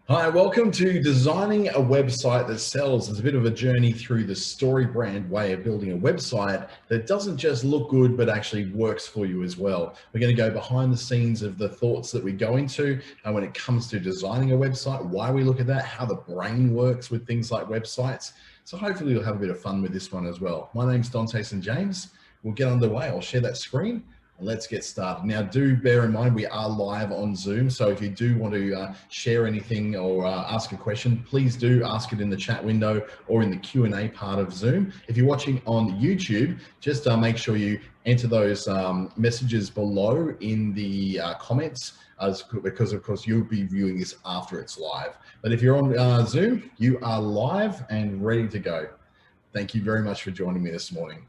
Hi, welcome to Designing a Website That Sells. It's a bit of a journey through the StoryBrand way of building a website that doesn't just look good, but actually works for you as well. We're going to go behind the scenes of the thoughts that we go into and when it comes to designing a website, why we look at that, how the brain works with things like websites. So hopefully you'll have a bit of fun with this one as well. My name's Dante St James. We'll get underway. I'll share that screen. Let's get started. Now, do bear in mind, we are live on Zoom. So if you do want to share anything or ask a question, please do ask it in the chat window or in the Q&A part of Zoom. If you're watching on YouTube, just make sure you enter those messages below in the comments because of course you'll be viewing this after it's live. But if you're on Zoom, you are live and ready to go. Thank you very much for joining me this morning.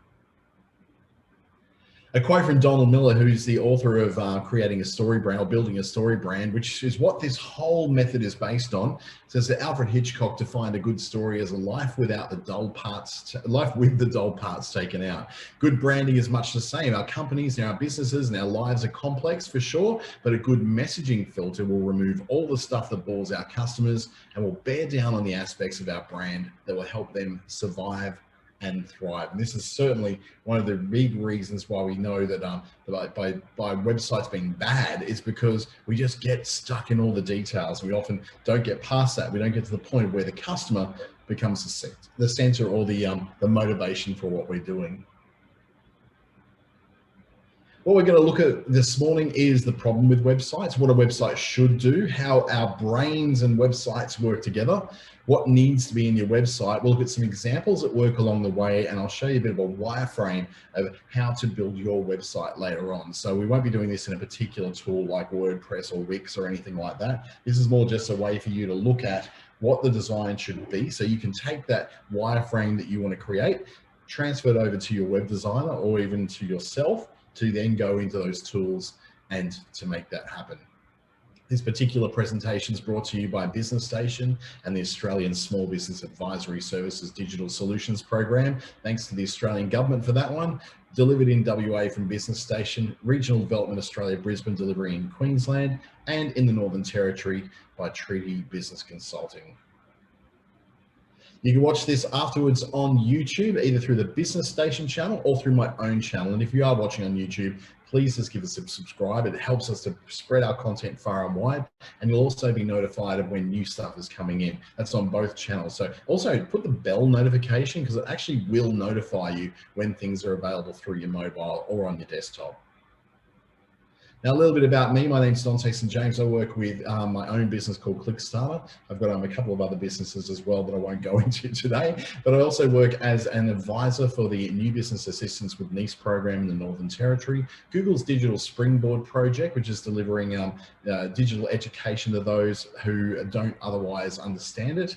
A quote from Donald Miller, who's the author of creating a story brand or building a story brand, which is what this whole method is based on, says that Alfred Hitchcock defined a good story as a life without the dull parts, life with the dull parts taken out. Good branding is much the same. Our companies and our businesses and our lives are complex for sure, but a good messaging filter will remove all the stuff that bores our customers and will bear down on the aspects of our brand that will help them survive and thrive. And this is certainly one of the big reasons why we know that by websites being bad is because we just get stuck in all the details. We often don't get past that. We don't get to the point where the customer becomes the center or the motivation for what we're doing. What we're going to look at this morning is the problem with websites, what a website should do, how our brains and websites work together, what needs to be in your website. We'll look at some examples that work along the way, and I'll show you a bit of a wireframe of how to build your website later on. So we won't be doing this in a particular tool like WordPress or Wix or anything like that. This is more just a way for you to look at what the design should be. So you can take that wireframe that you want to create, transfer it over to your web designer or even to yourself, to then go into those tools and to make that happen. This particular presentation is brought to you by Business Station and the Australian Small Business Advisory Services Digital Solutions Program. Thanks to the Australian government for that one. Delivered in WA from Business Station, Regional Development Australia, Brisbane, delivery in Queensland, and in the Northern Territory by Treaty Business Consulting. You can watch this afterwards on YouTube, either through the Business Station channel or through my own channel. And if you are watching on YouTube, please just give us a subscribe. It helps us to spread our content far and wide. And you'll also be notified of when new stuff is coming in. That's on both channels. So also put the bell notification because it actually will notify you when things are available through your mobile or on your desktop. Now, a little bit about me. My name's Dante St James. I work with my own business called ClickStarter. I've got a couple of other businesses as well that I won't go into today, but I also work as an advisor for the New Business Assistance with NICE program in the Northern Territory, Google's Digital Springboard project, which is delivering digital education to those who don't otherwise understand it.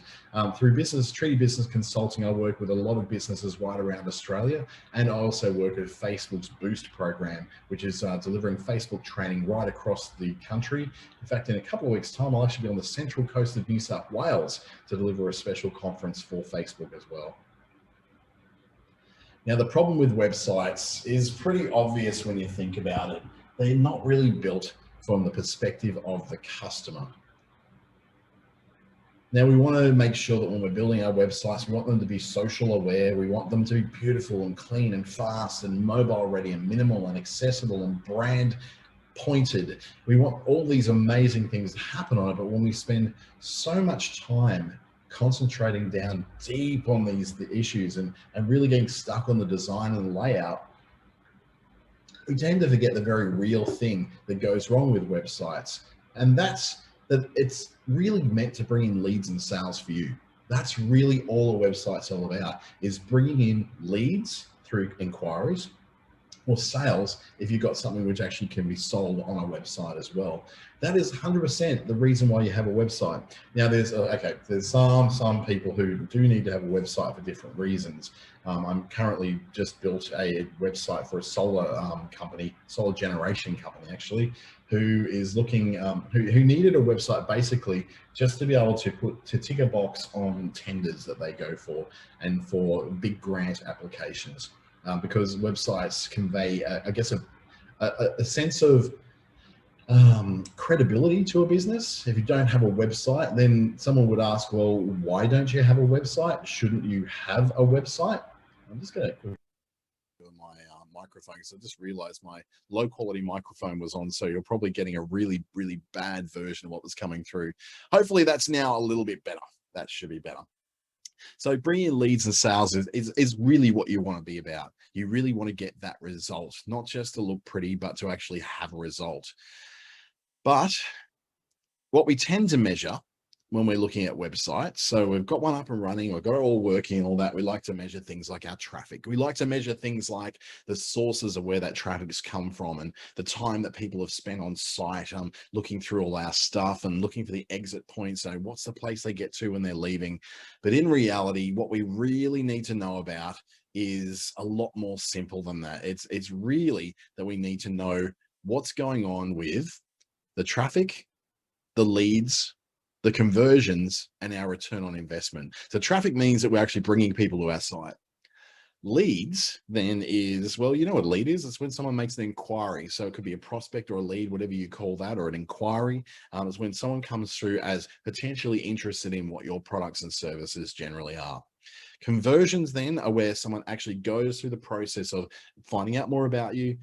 Through Treaty Business Consulting, I work with a lot of businesses right around Australia, and I also work with Facebook's Boost program, which is delivering Facebook training right across the country. In fact, in a couple of weeks' time, I'll actually be on the central coast of New South Wales to deliver a special conference for Facebook as well. Now, the problem with websites is pretty obvious when you think about it. They're not really built from the perspective of the customer. Now, we want to make sure that when we're building our websites, we want them to be social aware. We want them to be beautiful and clean and fast and mobile ready and minimal and accessible and brand pointed. We want all these amazing things to happen on it, but when we spend so much time concentrating down deep on the issues and really getting stuck on the design and the layout, we tend to forget the very real thing that goes wrong with websites. And that's that it's really meant to bring in leads and sales for you. That's really all a website's all about, is bringing in leads through inquiries, or sales if you've got something which actually can be sold on a website as well. That is 100% the reason why you have a website. Now there's some people who do need to have a website for different reasons. I'm currently just built a website for a solar company, solar generation company actually, who is looking, who needed a website basically just to be able to tick a box on tenders that they go for and for big grant applications. Because websites convey, I guess, a sense of credibility to a business. If you don't have a website, then someone would ask, well, why don't you have a website? Shouldn't you have a website? I'm just going to my microphone, because I just realized my low quality microphone was on, so you're probably getting a really bad version of what was coming through. Hopefully that's now a little bit better. That should be better. So bringing in leads and sales is really what you want to be about. You really want to get that result, not just to look pretty, but to actually have a result. But what we tend to measure when we're looking at websites, so we've got one up and running, we've got it all working and all that, we like to measure things like our traffic. We like to measure things like the sources of where that traffic has come from and the time that people have spent on site, looking through all our stuff and looking for the exit points. So what's the place they get to when they're leaving? But in reality, what we really need to know about is a lot more simple than that. It's really that we need to know what's going on with the traffic, the leads, the conversions, and our return on investment. So traffic means that we're actually bringing people to our site. Leads then is, well, you know what a lead is? It's when someone makes an inquiry. So it could be a prospect or a lead, whatever you call that, or an inquiry. It's when someone comes through as potentially interested in what your products and services generally are. Conversions then are where someone actually goes through the process of finding out more about you,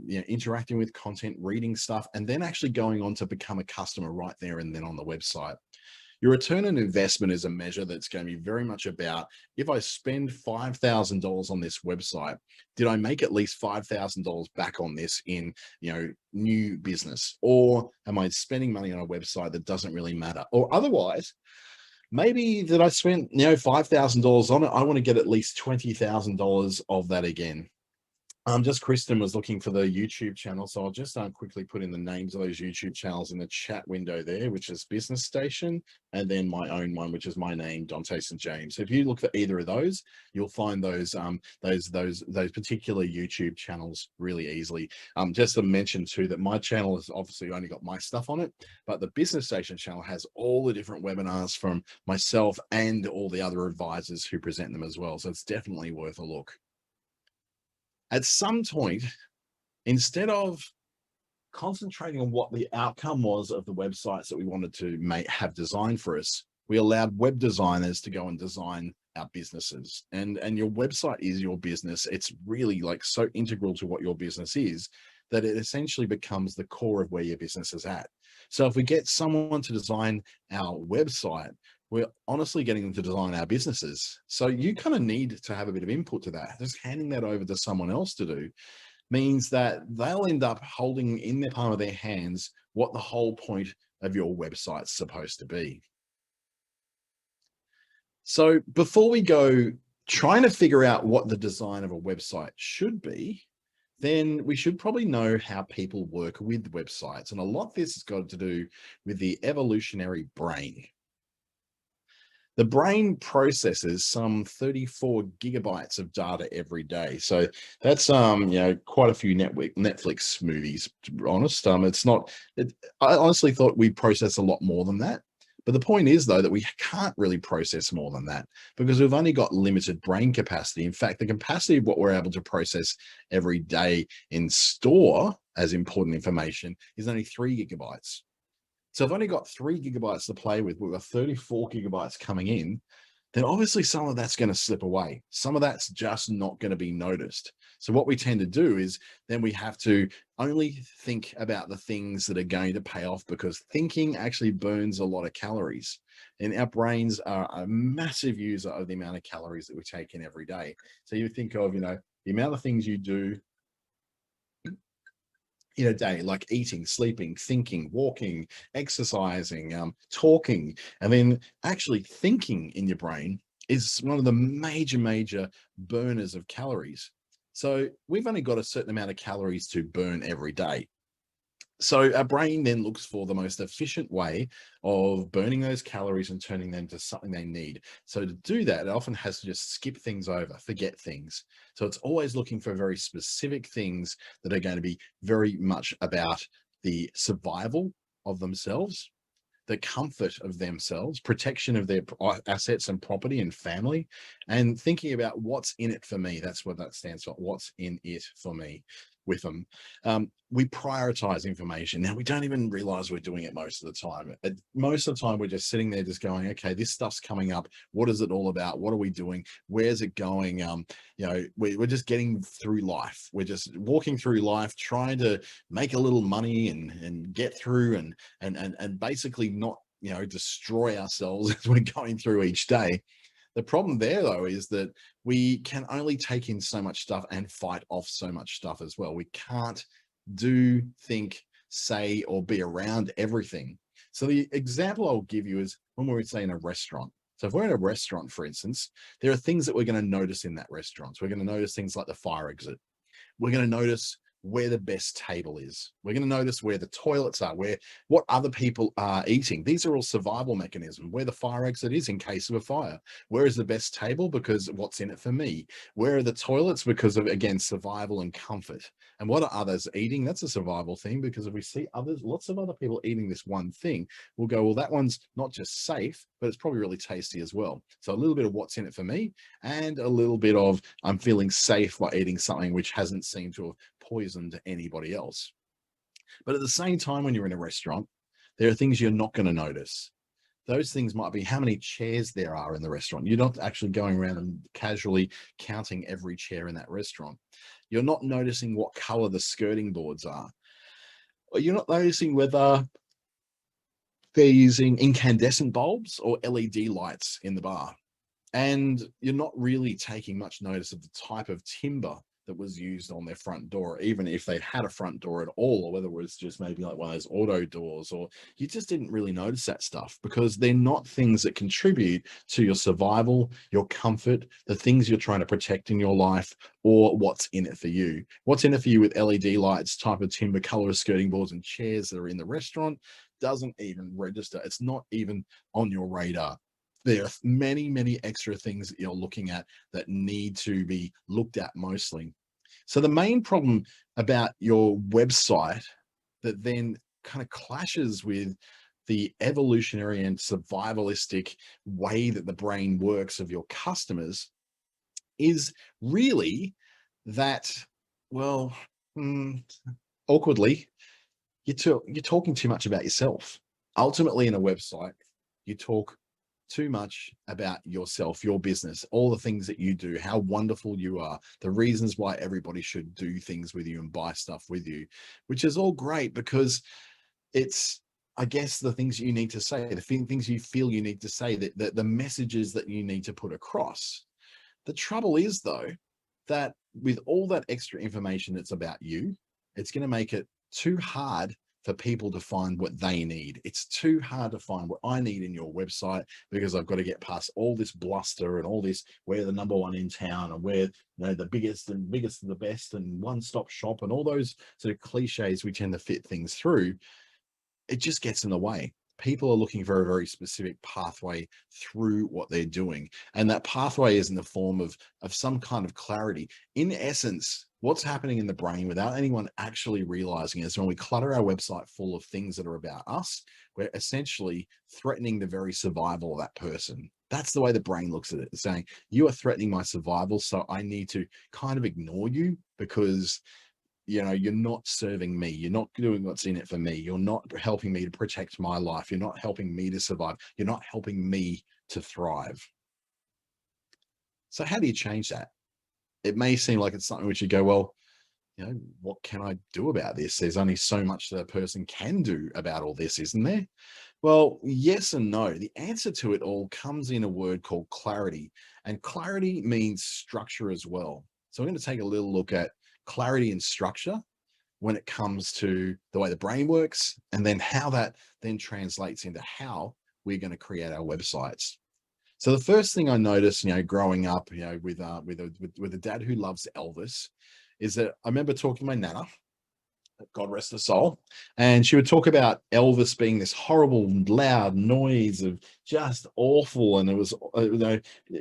interacting with content, reading stuff, and then actually going on to become a customer right there and then on the website. Your return on investment is a measure that's going to be very much about, if I spend $5,000 on this website, did I make at least $5,000 back on this in, new business? Or am I spending money on a website that doesn't really matter? Or otherwise, maybe that I spent, $5,000 on it, I want to get at least $20,000 of that again. Just Kristen was looking for the YouTube channel, so I'll just quickly put in the names of those YouTube channels in the chat window there, which is Business Station, and then my own one, which is my name, Dante St James. So if you look for either of those, you'll find those particular YouTube channels really easily. Just to mention too that my channel has obviously only got my stuff on it, but the Business Station channel has all the different webinars from myself and all the other advisors who present them as well. So it's definitely worth a look. At some point, instead of concentrating on what the outcome was of the websites that we wanted to have designed for us, we allowed web designers to go and design our businesses. And your website is your business. It's really so integral to what your business is that it essentially becomes the core of where your business is at. So if we get someone to design our website, we're honestly getting them to design our businesses. So you kind of need to have a bit of input to that. Just handing that over to someone else to do means that they'll end up holding in the palm of their hands what the whole point of your website's supposed to be. So before we go trying to figure out what the design of a website should be, then we should probably know how people work with websites. And a lot of this has got to do with the evolutionary brain. The brain processes some 34 gigabytes of data every day. So that's, quite a few Netflix movies, to be honest. I honestly thought we process a lot more than that. But the point is, though, that we can't really process more than that because we've only got limited brain capacity. In fact, the capacity of what we're able to process every day in store as important information is only 3 gigabytes. So I've only got 3 gigabytes to play with. We've got 34 gigabytes coming in. Then obviously some of that's going to slip away. Some of that's just not going to be noticed. So what we tend to do is then we have to only think about the things that are going to pay off, because thinking actually burns a lot of calories. And our brains are a massive user of the amount of calories that we take in every day. So you think of, the amount of things you do in a day, like eating, sleeping, thinking, walking, exercising, talking, and then actually thinking in your brain is one of the major burners of calories. So we've only got a certain amount of calories to burn every day. So our brain then looks for the most efficient way of burning those calories and turning them to something they need. So to do that, it often has to just skip things over, forget things. So it's always looking for very specific things that are going to be very much about the survival of themselves, the comfort of themselves, protection of their assets and property and family, and thinking about what's in it for me. That's what that stands for. What's in it for me. with them. We prioritize information. Now, we don't even realize we're doing it most of the time. Most of the time, we're just sitting there just going, okay, this stuff's coming up. What is it all about? What are we doing? Where's it going? We're just getting through life. We're just walking through life, trying to make a little money and get through and basically not, destroy ourselves as we're going through each day. The problem there, though, is that we can only take in so much stuff and fight off so much stuff as well. We can't do, think, say, or be around everything. So the example I'll give you is when we're, say, in a restaurant. So if we're in a restaurant, for instance, there are things that we're going to notice in that restaurant. So we're going to notice things like the fire exit. We're going to notice where the best table is. We're going to notice where the toilets are, what other people are eating. These are all survival mechanisms. Where the fire exit is in case of a fire. Where is the best table? Because what's in it for me. Where are the toilets? Because of, again, survival and comfort. And what are others eating? That's a survival thing, because if we see lots of other people eating this one thing, we'll go, well, that one's not just safe, but it's probably really tasty as well. So a little bit of what's in it for me, and a little bit of I'm feeling safe by eating something which hasn't seemed to have poisoned anybody else. But at the same time, when you're in a restaurant, there are things you're not going to notice. Those things might be how many chairs there are in the restaurant. You're not actually going around and casually counting every chair in that restaurant. You're not noticing what color the skirting boards are. Or you're not noticing whether they're using incandescent bulbs or LED lights in the bar. And you're not really taking much notice of the type of timber that was used on their front door, even if they had a front door at all, or whether it was just maybe like one of those auto doors, or you just didn't really notice that stuff because they're not things that contribute to your survival, your comfort, the things you're trying to protect in your life, or what's in it for you. What's in it for you with LED lights, type of timber, color of skirting boards, and chairs that are in the restaurant doesn't even register. It's not even on your radar. There are many, many extra things that you're looking at that need to be looked at mostly. So the main problem about your website that then kind of clashes with the evolutionary and survivalistic way that the brain works of your customers is really that, well, awkwardly, you're talking too much about yourself. Ultimately, in a website, you talk too much about yourself, your business, all the things that you do, how wonderful you are, the reasons why everybody should do things with you and buy stuff with you, which is all great because it's, I guess, the things you need to say, the things you feel you need to say, the messages that you need to put across. The trouble is, though, that with all that extra information that's about you, it's going to make it too hard for people to find what they need. It's too hard to find what I need in your website because I've got to get past all this bluster and all this, we're the number one in town and we're the biggest and the best and one-stop shop and all those sort of cliches we tend to fit things through. It just gets in the way. People are looking for a very specific pathway through what they're doing. And that pathway is in the form of some kind of clarity. In essence, what's happening in the brain without anyone actually realizing is when we clutter our website full of things that are about us, we're essentially threatening the very survival of that person. That's the way the brain looks at it. It's saying, you are threatening my survival, so I need to kind of ignore you because you're not serving me. You're not doing what's in it for me. You're not helping me to protect my life. You're not helping me to survive. You're not helping me to thrive. So how do you change that? It may seem like it's something which you go, well, what can I do about this? There's only so much that a person can do about all this, isn't there? Well, yes and no. The answer to it all comes in a word called clarity. And clarity means structure as well. So we're going to take a little look at clarity and structure when it comes to the way the brain works, and then how that then translates into how we're going to create our websites. So the first thing I noticed, growing up, with a dad who loves Elvis, is that I remember talking to my nana, God rest her soul, and she would talk about Elvis being this horrible, loud noise of just awful. And it was,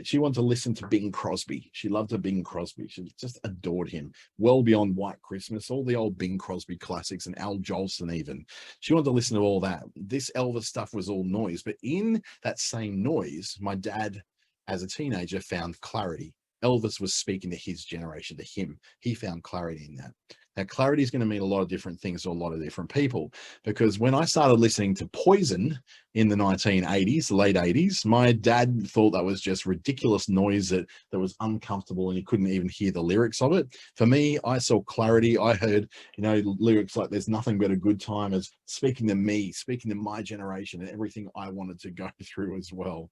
she wanted to listen to Bing Crosby. She loved her Bing Crosby. She just adored him, well beyond White Christmas, all the old Bing Crosby classics, and Al Jolson even. She wanted to listen to all that. This Elvis stuff was all noise, but in that same noise, my dad, as a teenager, found clarity. Elvis was speaking to his generation, to him. He found clarity in that. Now, clarity is going to mean a lot of different things to a lot of different people, because when I started listening to Poison in the 1980s, late 80s, my dad thought that was just ridiculous noise that was uncomfortable and you couldn't even hear the lyrics of it. For me, I saw clarity. I heard, lyrics like "there's nothing but a good time" as speaking to me, speaking to my generation and everything I wanted to go through as well.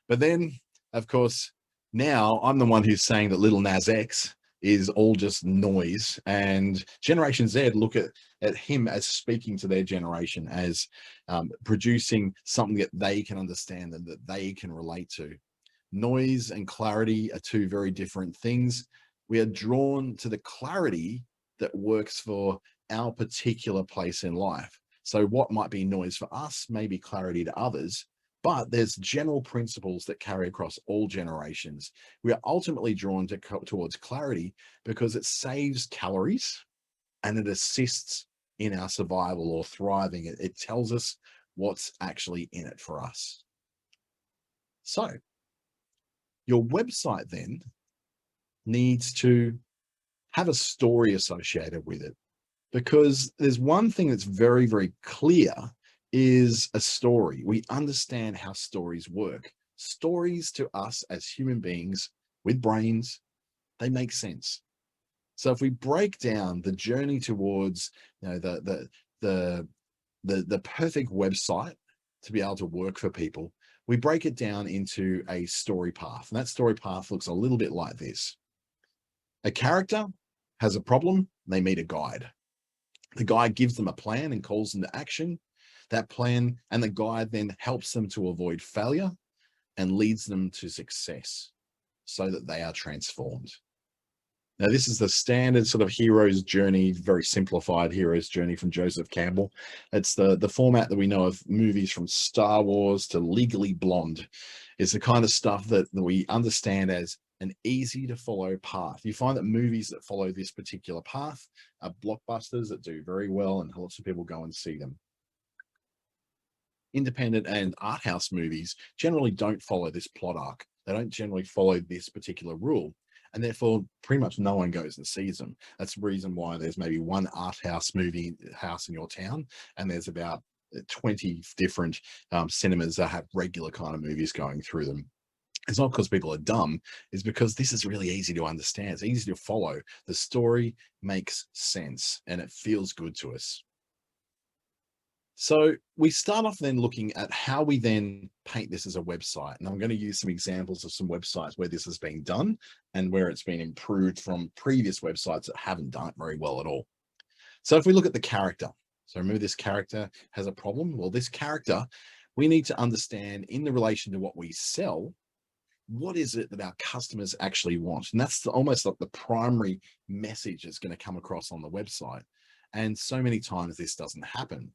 But then, of course, now I'm the one who's saying that Little Nas X is all just noise, and Generation Z look at him as speaking to their generation, as producing something that they can understand and that they can relate to. Noise and clarity are two very different things. We are drawn to the clarity that works for our particular place in life. So what might be noise for us may be clarity to others, but there's general principles that carry across all generations. We are ultimately drawn towards clarity because it saves calories and it assists in our survival or thriving. It tells us what's actually in it for us. So your website then needs to have a story associated with it, because there's one thing that's very, very clear is a story. We understand how stories work. Stories to us as human beings with brains, they make sense. So if we break down the journey towards the perfect website to be able to work for people, we break it down into a story path. And that story path looks a little bit like this. A character has a problem, they meet a guide. The guide gives them a plan and calls them to action. That plan and the guide then helps them to avoid failure and leads them to success so that they are transformed. Now, this is the standard sort of hero's journey, very simplified hero's journey from Joseph Campbell. It's the format that we know of movies from Star Wars to Legally Blonde. It's the kind of stuff that we understand as an easy to follow path. You find that movies that follow this particular path are blockbusters that do very well and lots of people go and see them. Independent and art house movies generally don't follow this plot arc. They don't generally follow this particular rule. And therefore, pretty much no one goes and sees them. That's the reason why there's maybe one art house movie house in your town, and there's about 20 different cinemas that have regular kind of movies going through them. It's not because people are dumb, it's because this is really easy to understand. It's easy to follow. The story makes sense and it feels good to us. So we start off then looking at how we then paint this as a website. And I'm going to use some examples of some websites where this has been done and where it's been improved from previous websites that haven't done it very well at all. So if we look at the character, so remember this character has a problem. Well, this character, we need to understand in the relation to what we sell, what is it that our customers actually want? And that's almost like the primary message that's going to come across on the website. And so many times this doesn't happen.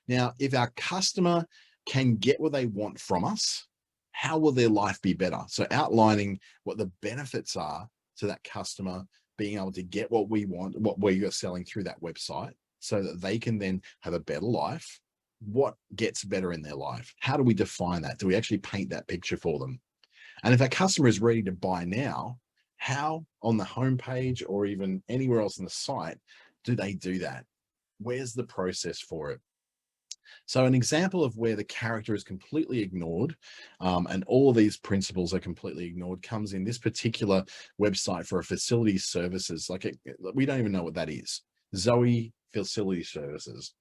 Now, if our customer can get what they want from us, how will their life be better? So outlining what the benefits are to that customer being able to get what we want, what we are selling through that website, so that they can then have a better life. What gets better in their life? How do we define that? Do we actually paint that picture for them? And if our customer is ready to buy now, how on the homepage or even anywhere else on the site do they do that? Where's the process for it? So an example of where the character is completely ignored and all of these principles are completely ignored comes in this particular website for a facility services. We don't even know what that is. Zoe Facility Services.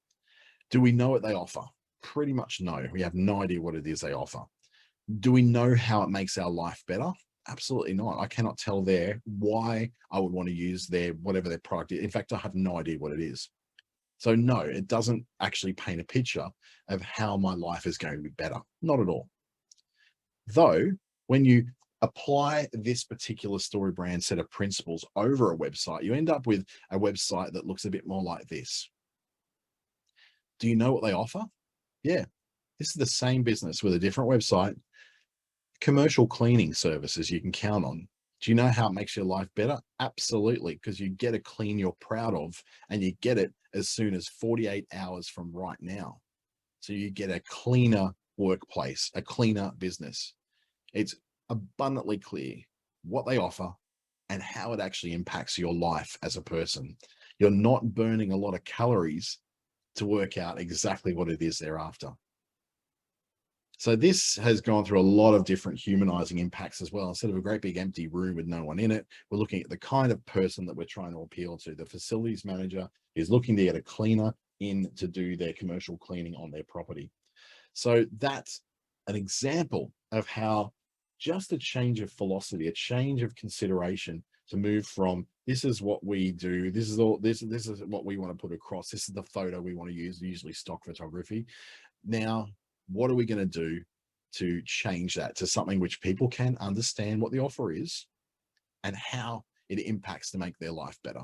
Do we know what they offer? Pretty much no. We have no idea what it is they offer. Do we know how it makes our life better? Absolutely not. I cannot tell there why I would want to use whatever their product is. In fact, I have no idea what it is. So no, it doesn't actually paint a picture of how my life is going to be better. Not at all. Though, when you apply this particular StoryBrand set of principles over a website, you end up with a website that looks a bit more like this. Do you know what they offer? Yeah, this is the same business with a different website. Commercial cleaning services you can count on. Do you know how it makes your life better? Absolutely, because you get a clean you're proud of, and you get it as soon as 48 hours from right now. So you get a cleaner workplace, a cleaner business. It's abundantly clear what they offer, and how it actually impacts your life as a person. You're not burning a lot of calories to work out exactly what it is they're after. So this has gone through a lot of different humanizing impacts as well. Instead of a great big empty room with no one in it, we're looking at the kind of person that we're trying to appeal to. The facilities manager is looking to get a cleaner in to do their commercial cleaning on their property. So that's an example of how just a change of philosophy, a change of consideration to move from this is what we do, this is what we want to put across, this is the photo we want to use, usually stock photography. Now, what are we going to do to change that to something which people can understand what the offer is and how it impacts to make their life better?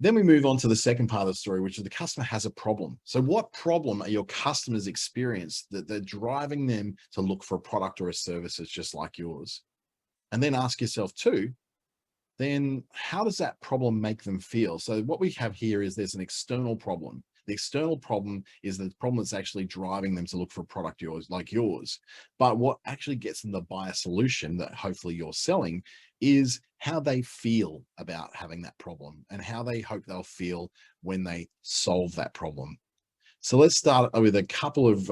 Then we move on to the second part of the story, which is the customer has a problem. So what problem are your customers experienced that they're driving them to look for a product or a service that's just like yours? And then ask yourself too, then how does that problem make them feel? So what we have here is there's an external problem. The external problem is the problem that's actually driving them to look for a product like yours. But what actually gets them to buy a solution that hopefully you're selling is how they feel about having that problem and how they hope they'll feel when they solve that problem. So let's start with a couple of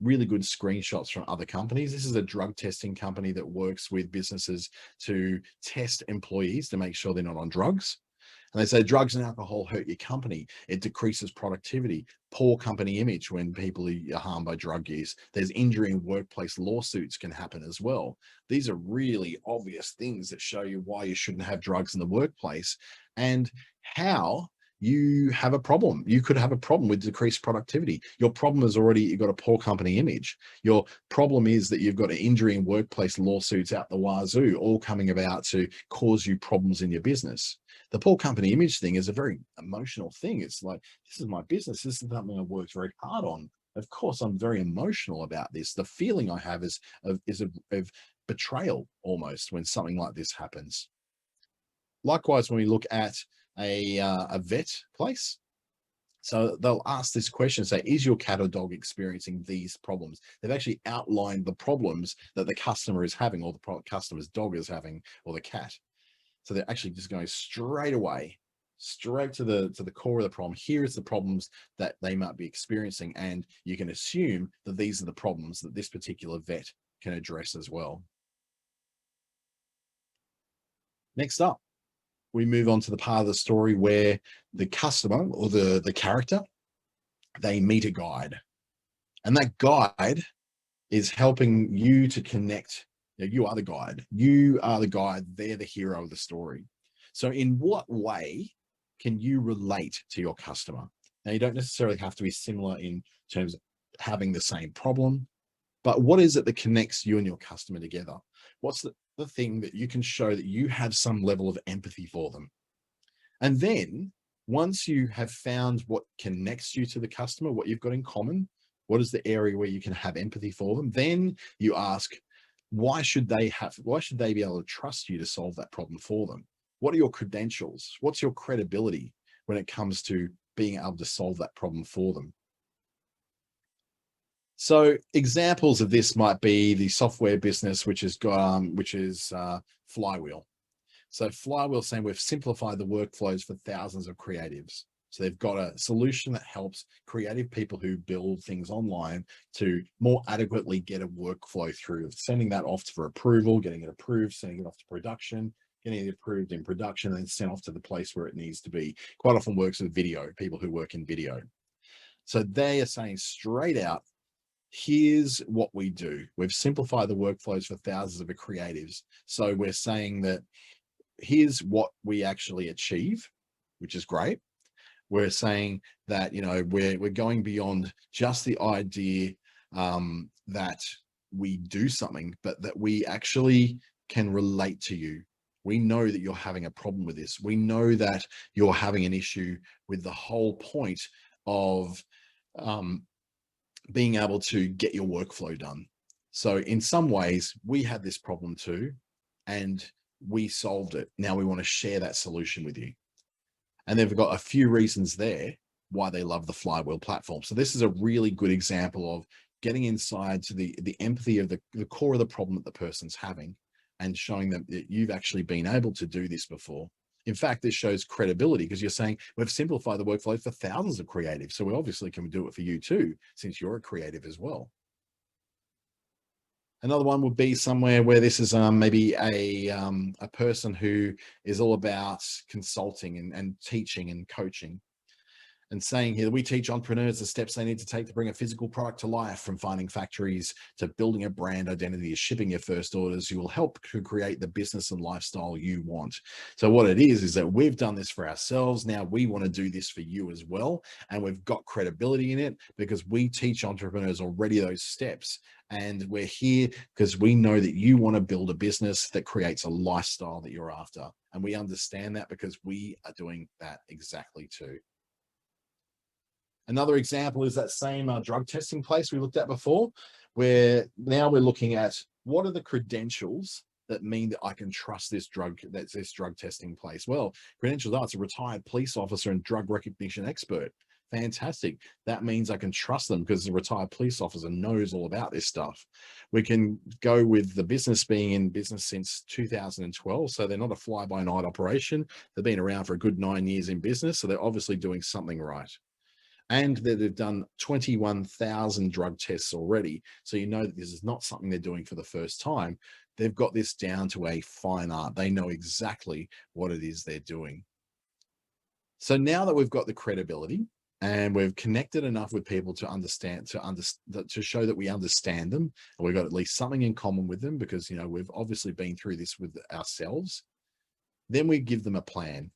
really good screenshots from other companies. This is a drug testing company that works with businesses to test employees to make sure they're not on drugs. And they say drugs and alcohol hurt your company. It decreases productivity, poor company image when people are harmed by drug use. There's injury and workplace lawsuits can happen as well. These are really obvious things that show you why you shouldn't have drugs in the workplace and how you have a problem. You could have a problem with decreased productivity. Your problem is already you've got a poor company image. Your problem is that you've got an injury and workplace lawsuits out the wazoo, all coming about to cause you problems in your business. The poor company image thing is a very emotional thing. It's like, this is my business. This is something I've worked very hard on. Of course, I'm very emotional about this. The feeling I have is of betrayal almost when something like this happens. Likewise, when we look at a vet place, so they'll ask this question, say, is your cat or dog experiencing these problems? They've actually outlined the problems that the customer is having or the customer's dog is having or the cat. So they're actually just going straight away, straight to the core of the problem. Here is the problems that they might be experiencing. And you can assume that these are the problems that this particular vet can address as well. Next up, we move on to the part of the story where the customer or the character, they meet a guide. And that guide is helping you to connect. You are the guide. You are the guide. They're the hero of the story. So in what way can you relate to your customer? Now, you don't necessarily have to be similar in terms of having the same problem, but what is it that connects you and your customer together? What's the thing that you can show that you have some level of empathy for them? And then once you have found what connects you to the customer, what you've got in common, what is the area where you can have empathy for them? Then you ask, why should they be able to trust you to solve that problem for them? What are your credentials? What's your credibility when it comes to being able to solve that problem for them? So examples of this might be the software business, which is Flywheel. So Flywheel saying we've simplified the workflows for thousands of creatives. So they've got a solution that helps creative people who build things online to more adequately get a workflow through of sending that off for approval, getting it approved, sending it off to production, getting it approved in production, and then sent off to the place where it needs to be. Quite often works with video, people who work in video. So they are saying straight out, here's what we do. We've simplified the workflows for thousands of creatives. So we're saying that here's what we actually achieve, which is great. We're saying that, we're going beyond just the idea that we do something, but that we actually can relate to you. We know that you're having a problem with this. We know that you're having an issue with the whole point of being able to get your workflow done. So in some ways, we had this problem too, and we solved it. Now we want to share that solution with you. And they've got a few reasons there why they love the Flywheel platform. So this is a really good example of getting inside to the empathy of the core of the problem that the person's having, and showing them that you've actually been able to do this before. In fact, this shows credibility because you're saying we've simplified the workflow for thousands of creatives. So we obviously can do it for you too, since you're a creative as well. Another one would be somewhere where this is maybe a person who is all about consulting and teaching and coaching. And saying here, we teach entrepreneurs the steps they need to take to bring a physical product to life, from finding factories to building a brand identity to shipping your first orders. You will help to create the business and lifestyle you want. So what it is that we've done this for ourselves. Now we want to do this for you as well. And we've got credibility in it because we teach entrepreneurs already those steps. And we're here because we know that you want to build a business that creates a lifestyle that you're after. And we understand that because we are doing that exactly too. Another example is that same drug testing place we looked at before, where now we're looking at what are the credentials that mean that I can trust this drug testing place. Well, credentials are it's a retired police officer and drug recognition expert. Fantastic. That means I can trust them because the retired police officer knows all about this stuff. We can go with the business being in business since 2012. So they're not a fly-by-night operation. They've been around for a good 9 years in business. So they're obviously doing something right. And that they've done 21,000 drug tests already. So you know that this is not something they're doing for the first time. They've got this down to a fine art. They know exactly what it is they're doing. So now that we've got the credibility and we've connected enough with people to to show that we understand them, and we've got at least something in common with them because, you know, we've obviously been through this with ourselves, then we give them a plan.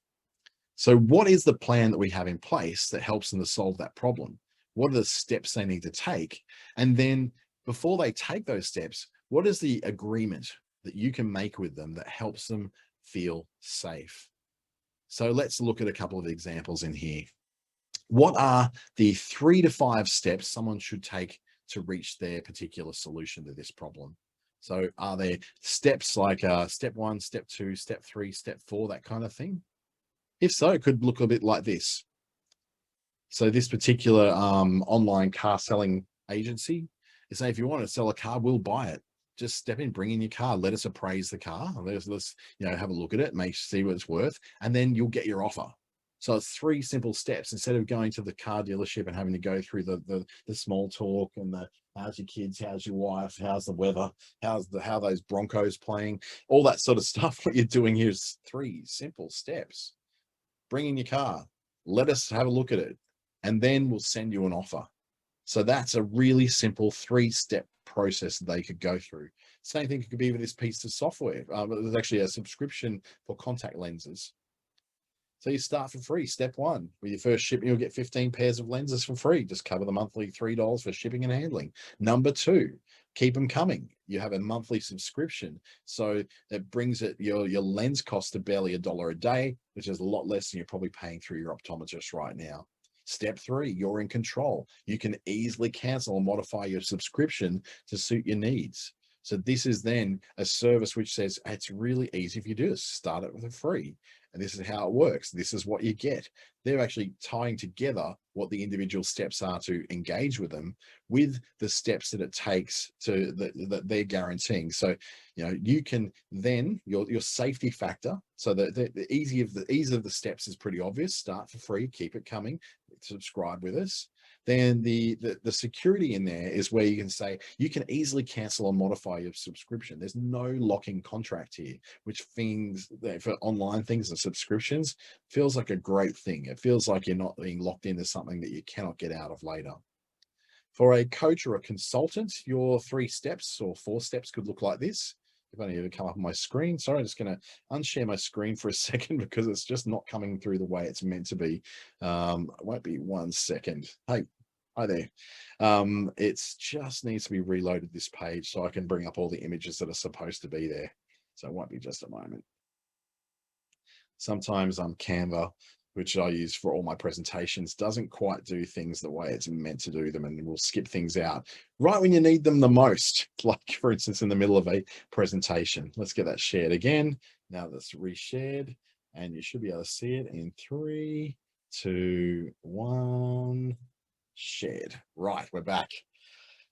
So what is the plan that we have in place that helps them to solve that problem? What are the steps they need to take? And then before they take those steps, what is the agreement that you can make with them that helps them feel safe? So let's look at a couple of examples in here. What are the 3 to 5 steps someone should take to reach their particular solution to this problem? So are there steps like step 1, step 2, step 3, step 4, that kind of thing? If so, it could look a bit like this. So this particular online car selling agency is saying, if you want to sell a car, we'll buy it. Just step in, bring in your car, let us appraise the car, let's have a look at it, see what it's worth, and then you'll get your offer. So it's 3 simple steps instead of going to the car dealership and having to go through the small talk and the how's your kids, how's your wife, how's the weather, how those Broncos playing, all that sort of stuff. What you're doing here is 3 simple steps. Bring in your car, let us have a look at it, and then we'll send you an offer. So that's a really simple 3-step process that they could go through. Same thing could be with this piece of software. There's actually a subscription for contact lenses. So you start for free. Step 1, with your first shipping, you'll get 15 pairs of lenses for free. Just cover the monthly $3 for shipping and handling. Number 2, keep them coming. You have a monthly subscription. So that brings your lens cost to barely $1 a day, which is a lot less than you're probably paying through your optometrist right now. Step 3, you're in control. You can easily cancel and modify your subscription to suit your needs. So this is then a service which says it's really easy if you do this. Start it with a free. And this is how it works. This is what you get. They're actually tying together what the individual steps are to engage with them with the steps that it takes to that they're guaranteeing. So, you can then your safety factor. So the ease of the steps is pretty obvious. Start for free, keep it coming, subscribe with us. Then the security in there is where you can say you can easily cancel and modify your subscription. There's no locking contract here, which things for online things and subscriptions feels like a great thing. It feels like you're not being locked into something that you cannot get out of later. For a coach or a consultant, your 3 steps or 4 steps could look like this. If I need to come up on my screen, sorry, I'm just going to unshare my screen for a second because it's just not coming through the way it's meant to be. It won't be 1 second. Hey, hi there. It just needs to be reloaded, this page, so I can bring up all the images that are supposed to be there. So it won't be just a moment. Sometimes Canva, which I use for all my presentations, doesn't quite do things the way it's meant to do them, and will skip things out right when you need them the most, like for instance in the middle of a presentation. Let's get that shared again. Now that's reshared, and you should be able to see it in 3, 2, 1, shared. Right, we're back.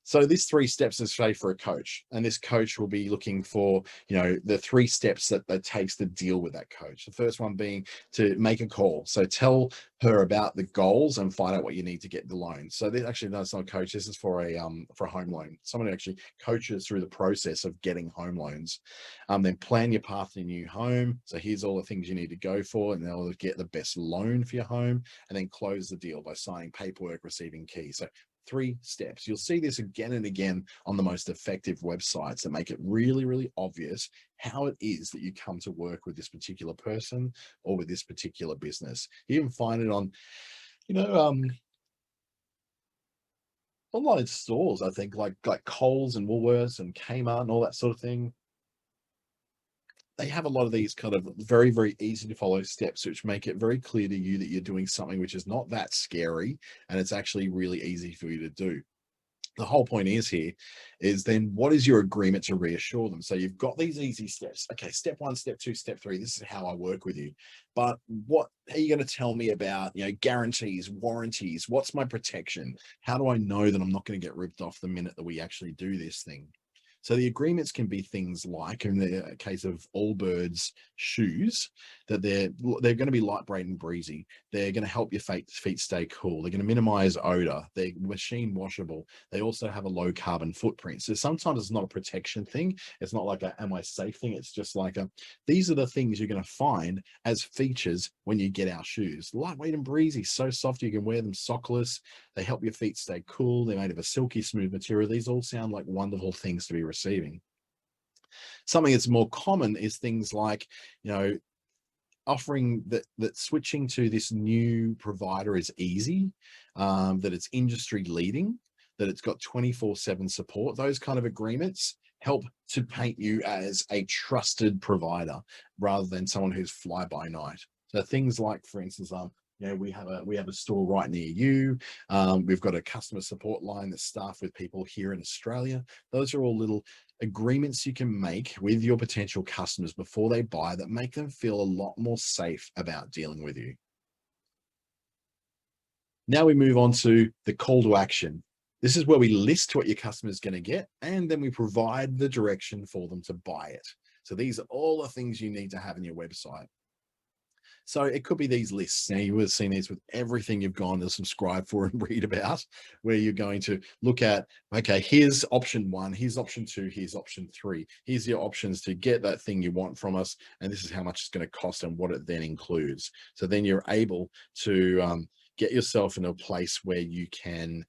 So this 3 steps is say for a coach, and this coach will be looking for, the 3 steps that it takes to deal with that coach. The first one being to make a call. So tell her about the goals and find out what you need to get the loan. So this actually, no, it's not a coach. This is for a home loan. Someone who actually coaches through the process of getting home loans. Then plan your path to your new home. So here's all the things you need to go for, and they'll get the best loan for your home, and then close the deal by signing paperwork, receiving keys. So 3 steps. You'll see this again and again on the most effective websites that make it really, really obvious how it is that you come to work with this particular person or with this particular business. You even find it on, you know, online stores, I think, like Coles and Woolworths and Kmart and all that sort of thing. They have a lot of these kind of very, very easy to follow steps, which make it very clear to you that you're doing something which is not that scary, and it's actually really easy for you to do. The whole point is then what is your agreement to reassure them? So you've got these easy steps. Okay, step 1, step 2, step 3, this is how I work with you. But what are you going to tell me about, guarantees, warranties? What's my protection? How do I know that I'm not going to get ripped off the minute that we actually do this thing? So the agreements can be things like, in the case of Allbirds shoes, that they're going to be lightweight and breezy. They're going to help your feet stay cool. They're going to minimize odor. They're machine washable. They also have a low carbon footprint. So sometimes it's not a protection thing. It's not like a am I safe thing. It's just like these are the things you're going to find as features when you get our shoes. Lightweight and breezy, so soft you can wear them sockless. They help your feet stay cool. They're made of a silky smooth material. These all sound like wonderful things to be receiving. Something that's more common is things like, offering that switching to this new provider is easy, that it's industry leading, that it's got 24/7 support. Those kind of agreements help to paint you as a trusted provider rather than someone who's fly by night. So things like, for instance, we have a store right near you. We've got a customer support line that's staffed with people here in Australia. Those are all little agreements you can make with your potential customers before they buy that make them feel a lot more safe about dealing with you. Now we move on to the call to action. This is where we list what your customer is going to get, and then we provide the direction for them to buy it. So these are all the things you need to have in your website. So it could be these lists. Now you would have seen these with everything you've gone to subscribe for and read about, where you're going to look at, okay, here's option 1, here's option 2, here's option 3. Here's your options to get that thing you want from us. And this is how much it's going to cost and what it then includes. So then you're able to get yourself in a place where you can,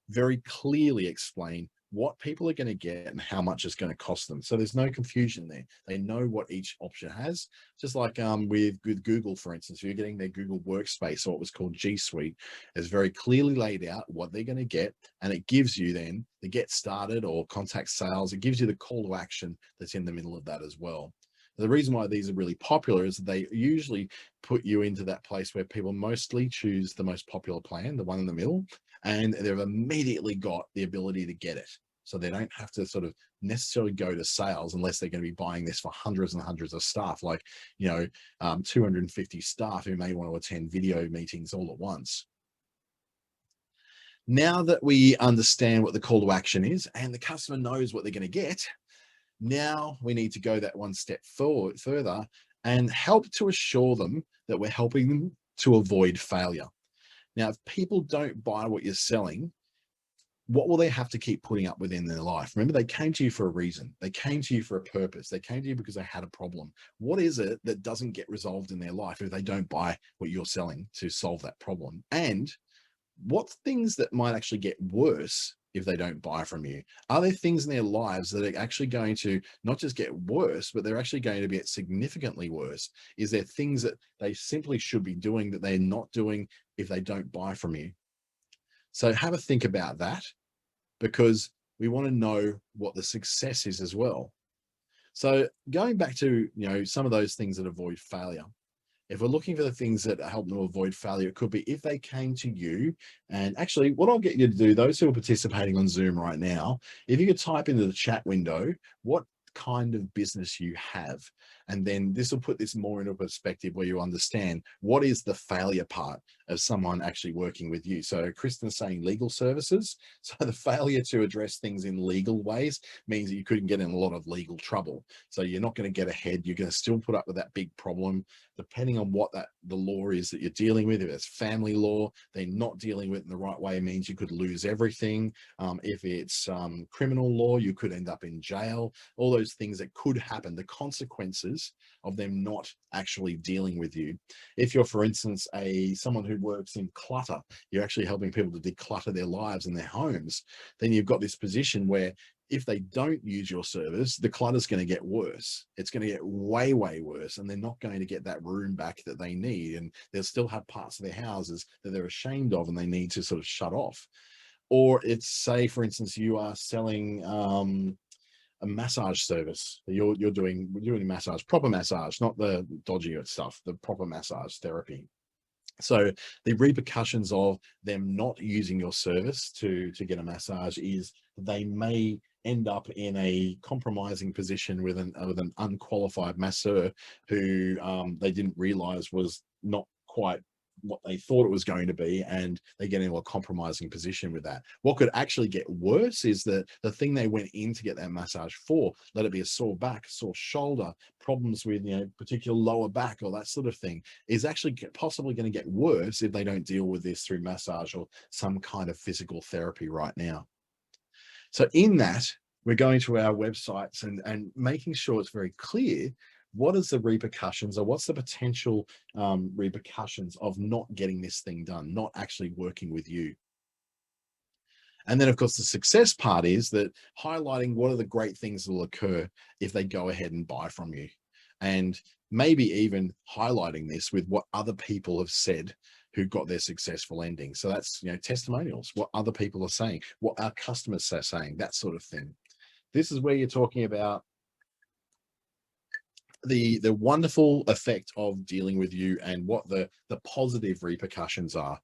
very clearly explain what people are going to get and how much it's going to cost them. So there's no confusion there. They know what each option has. Just like with Google, for instance, if you're getting their Google Workspace, or what was called G Suite, it's very clearly laid out what they're going to get, and it gives you then the get started or contact sales. It gives you the call to action that's in the middle of that as well. The reason why these are really popular is they usually put you into that place where people mostly choose the most popular plan, the one in the middle, and they've immediately got the ability to get it. So they don't have to sort of necessarily go to sales unless they're going to be buying this for hundreds and hundreds of staff, like, 250 staff who may want to attend video meetings all at once. Now that we understand what the call to action is and the customer knows what they're going to get, now we need to go that one step further and help to assure them that we're helping them to avoid failure. Now, if people don't buy what you're selling, what will they have to keep putting up with in their life? Remember, they came to you for a reason. They came to you for a purpose. They came to you because they had a problem. What is it that doesn't get resolved in their life if they don't buy what you're selling to solve that problem? And what things that might actually get worse if they don't buy from you? Are there things in their lives that are actually going to not just get worse, but they're actually going to get significantly worse? Is there things that they simply should be doing that they're not doing if they don't buy from you? So have a think about that, because we want to know what the success is as well. So going back to, some of those things that avoid failure. If we're looking for the things that help them avoid failure, it could be if they came to you, and actually what I'll get you to do, those who are participating on Zoom right now, if you could type into the chat window what kind of business you have, and then this will put this more into perspective where you understand what is the failure part of someone actually working with you. So Kristen's saying legal services. So the failure to address things in legal ways means that you couldn't get in a lot of legal trouble. So you're not going to get ahead. You're going to still put up with that big problem, depending on what the law is that you're dealing with. If it's family law, they're not dealing with it in the right way, means you could lose everything. If it's criminal law, you could end up in jail. All those things that could happen, the consequences of them not actually dealing with you. If you're, for instance, someone who works in clutter, you're actually helping people to declutter their lives and their homes, then you've got this position where if they don't use your service, the clutter's going to get worse. It's going to get way, way worse, and they're not going to get that room back that they need. And they'll still have parts of their houses that they're ashamed of and they need to sort of shut off. Or it's, say, for instance, you are selling a massage service. You're doing massage, proper massage, not the dodgy stuff, the proper massage therapy. So the repercussions of them not using your service to get a massage is they may end up in a compromising position with an unqualified masseur who they didn't realize was not quite what they thought it was going to be, and they get into a compromising position with that. What could actually get worse is that the thing they went in to get that massage for, let it be a sore back, sore shoulder, problems with particular lower back or that sort of thing, is actually possibly going to get worse if they don't deal with this through massage or some kind of physical therapy right now. So in that, we're going to our websites and making sure it's very clear what is the repercussions, or what's the potential repercussions of not getting this thing done, not actually working with you. And then, of course, the success part is that highlighting what are the great things that will occur if they go ahead and buy from you. And maybe even highlighting this with what other people have said who got their successful ending. So that's, testimonials, what other people are saying, what our customers are saying, that sort of thing. This is where you're talking about the wonderful effect of dealing with you and what the positive repercussions are.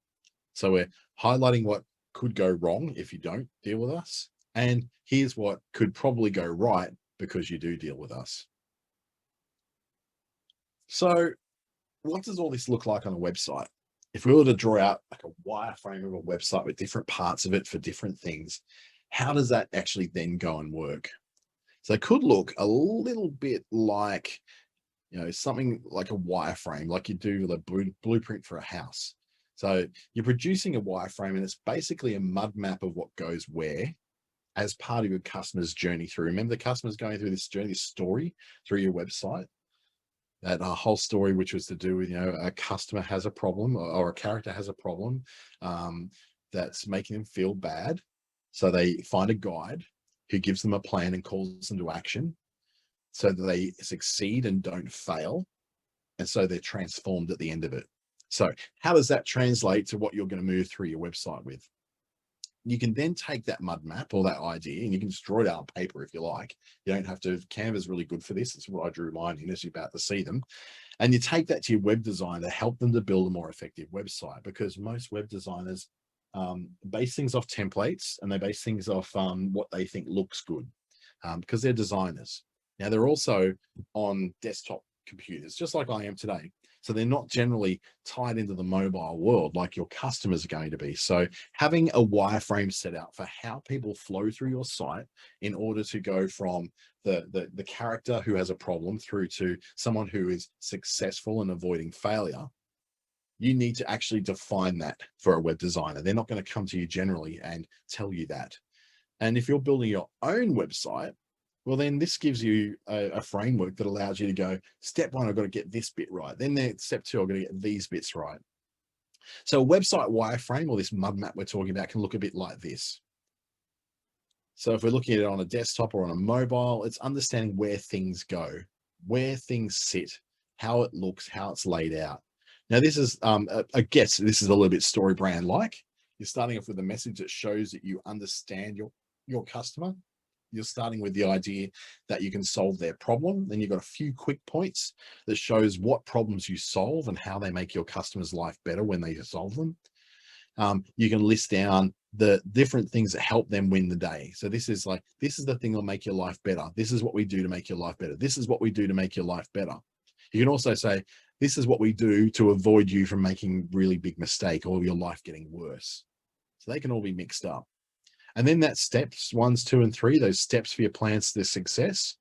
So we're highlighting what could go wrong if you don't deal with us, and here's what could probably go right because you do deal with us. So what does all this look like on a website? If we were to draw out like a wireframe of a website with different parts of it for different things, how does that actually then go and work? So it could look a little bit like, something like a wireframe, like you do with a blueprint for a house. So you're producing a wireframe, and it's basically a mud map of what goes where as part of your customer's journey through. Remember, the customer's going through this journey, this story through your website. That whole story, which was to do with, a customer has a problem or a character has a problem that's making them feel bad. So they find a guide who gives them a plan and calls them to action so that they succeed and don't fail. And so they're transformed at the end of it. So how does that translate to what you're going to move through your website with? You can then take that mud map or that idea, and you can just draw it out on paper if you like. You don't have to. Canva's really good for this. It's what I drew mine in, as you're about to see them. And you take that to your web designer to help them to build a more effective website, because most web designers base things off templates, and they base things off what they think looks good, because they're designers. Now, they're also on desktop computers, just like I am today. So they're not generally tied into the mobile world like your customers are going to be. So having a wireframe set out for how people flow through your site in order to go from the character who has a problem through to someone who is successful and avoiding failure, you need to actually define that for a web designer. They're not going to come to you generally and tell you that. And if you're building your own website, well, then this gives you a framework that allows you to go, step one, I've got to get this bit right. Then step two, I've got to get these bits right. So a website wireframe, or this mud map we're talking about, can look a bit like this. So if we're looking at it on a desktop or on a mobile, it's understanding where things go, where things sit, how it looks, how it's laid out. Now, this is, I guess this is a little bit StoryBrand-like. You're starting off with a message that shows that you understand your customer. You're starting with the idea that you can solve their problem. Then you've got a few quick points that shows what problems you solve and how they make your customer's life better when they solve them. You can list down the different things that help them win the day. So this is the thing that'll make your life better. This is what we do to make your life better. This is what we do to make your life better. You can also say, This is what we do to avoid you from making really big mistake or your life getting worse. So they can all be mixed up. And then that steps 1, 2, and 3, those steps for your plans to success,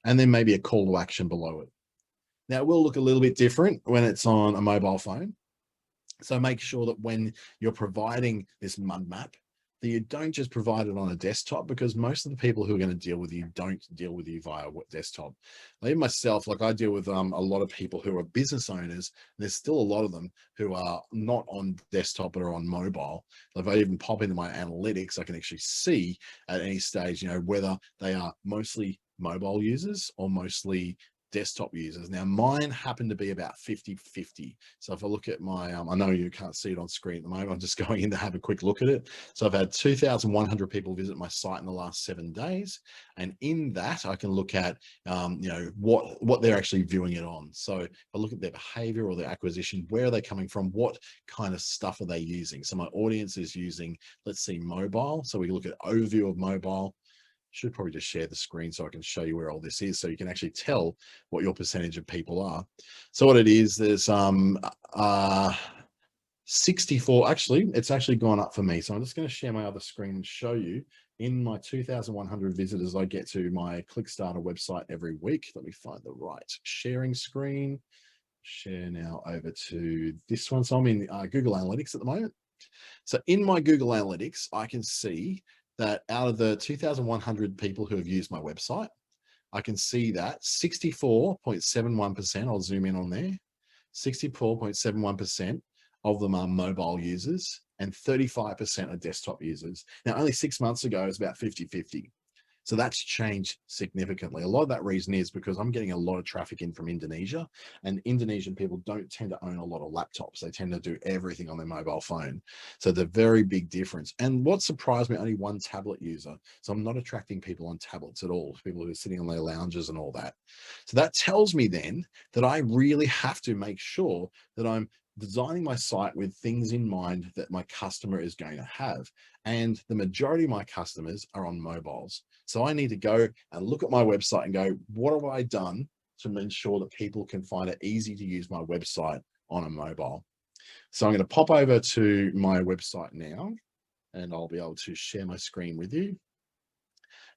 and then maybe a call to action below it. Now it will look a little bit different when it's on a mobile phone. So make sure that when you're providing this mud map, that you don't just provide it on a desktop, because most of the people who are going to deal with you don't deal with you via desktop. Even myself, like I deal with a lot of people who are business owners. There's still a lot of them who are not on desktop but are on mobile. If I even pop into my analytics, I can actually see at any stage, whether they are mostly mobile users or mostly desktop users. Now mine happen to be about 50-50. So if I look at my, I know you can't see it on screen at the moment, I'm just going in to have a quick look at it. So I've had 2,100 people visit my site in the last 7 days. And in that, I can look at, what they're actually viewing it on. So if I look at their behavior or their acquisition, where are they coming from? What kind of stuff are they using? So my audience is using, let's see, mobile. So we look at overview of mobile. Should probably just share the screen so I can show you where all this is, so you can actually tell what your percentage of people are. So what it is, there's 64, actually, it's actually gone up for me. So I'm just going to share my other screen and show you. In my 2,100 visitors, I get to my Clickstarter website every week. Let me find the right sharing screen. Share now over to this one. So I'm in Google Analytics at the moment. So in my Google Analytics, I can see that out of the 2,100 people who have used my website, I can see that 64.71%, I'll zoom in on there, 64.71% of them are mobile users and 35% are desktop users. Now, only 6 months ago, it was about 50-50. So that's changed significantly. A lot of that reason is because I'm getting a lot of traffic in from Indonesia, and Indonesian people don't tend to own a lot of laptops. They tend to do everything on their mobile phone. So the very big difference. And what surprised me, only one tablet user. So I'm not attracting people on tablets at all, people who are sitting on their lounges and all that. So that tells me then that I really have to make sure that I'm designing my site with things in mind that my customer is going to have. And the majority of my customers are on mobiles. So I need to go and look at my website and go, what have I done to ensure that people can find it easy to use my website on a mobile? So I'm going to pop over to my website now, and I'll be able to share my screen with you.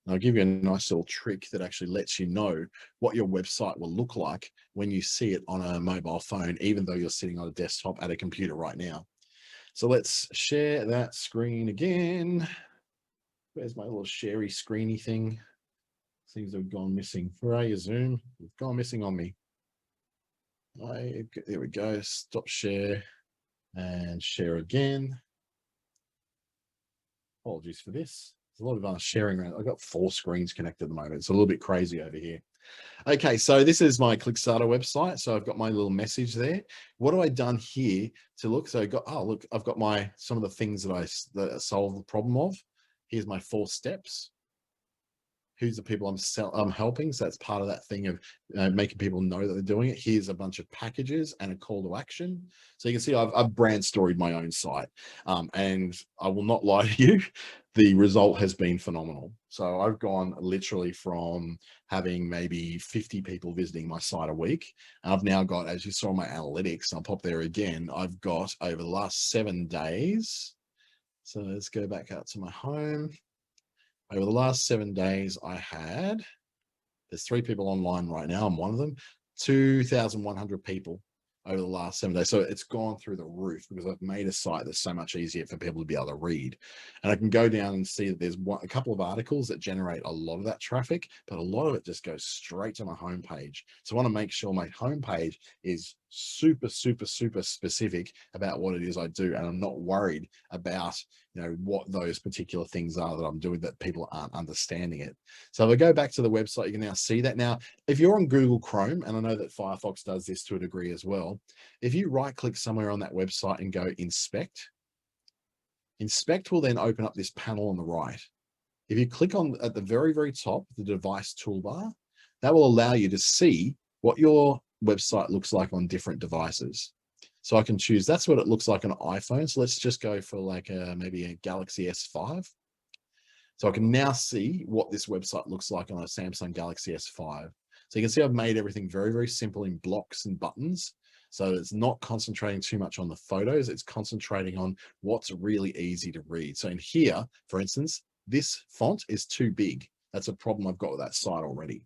And I'll give you a nice little trick that actually lets you know what your website will look like when you see it on a mobile phone, even though you're sitting on a desktop at a computer right now. So let's share that screen again. Where's my little sharey screeny thing? Things have gone missing. Where are you, Zoom? You've gone missing on me. There we go. Stop share and share again. Apologies for this. There's a lot of sharing around. I've got 4 screens connected at the moment. It's a little bit crazy over here. Okay, so this is my Clickstarter website. So I've got my little message there. What have I done here to look? So look, I've got some of the things that I solve the problem of. Here's my 4 steps. Who's the people I'm helping? So that's part of that thing of making people know that they're doing it. Here's a bunch of packages and a call to action. So you can see I've brand storied my own site, and I will not lie to you, the result has been phenomenal. So I've gone literally from having maybe 50 people visiting my site a week. And I've now got, as you saw my analytics, I'll pop there again, I've got over the last 7 days. So let's go back out to my home. Over the last 7 days, there's 3 people online right now, I'm one of them, 2,100 people over the last 7 days. So it's gone through the roof because I've made a site that's so much easier for people to be able to read. And I can go down and see that there's a couple of articles that generate a lot of that traffic, but a lot of it just goes straight to my homepage. So I want to make sure my homepage is super specific about what it is I do. And I'm not worried about, what those particular things are that I'm doing that people aren't understanding it. So if I go back to the website, you can now see that. Now, if you're on Google Chrome, and I know that Firefox does this to a degree as well, if you right click somewhere on that website and go inspect will then open up this panel on the right. If you click on at the very top, the device toolbar, that will allow you to see what your website looks like on different devices. So I can choose, that's what it looks like on an iPhone. So let's just go for like maybe a Galaxy S5. So I can now see what this website looks like on a Samsung Galaxy S5. So you can see I've made everything very simple in blocks and buttons. So it's not concentrating too much on the photos. It's concentrating on what's really easy to read. So in here, for instance, this font is too big. That's a problem I've got with that site already.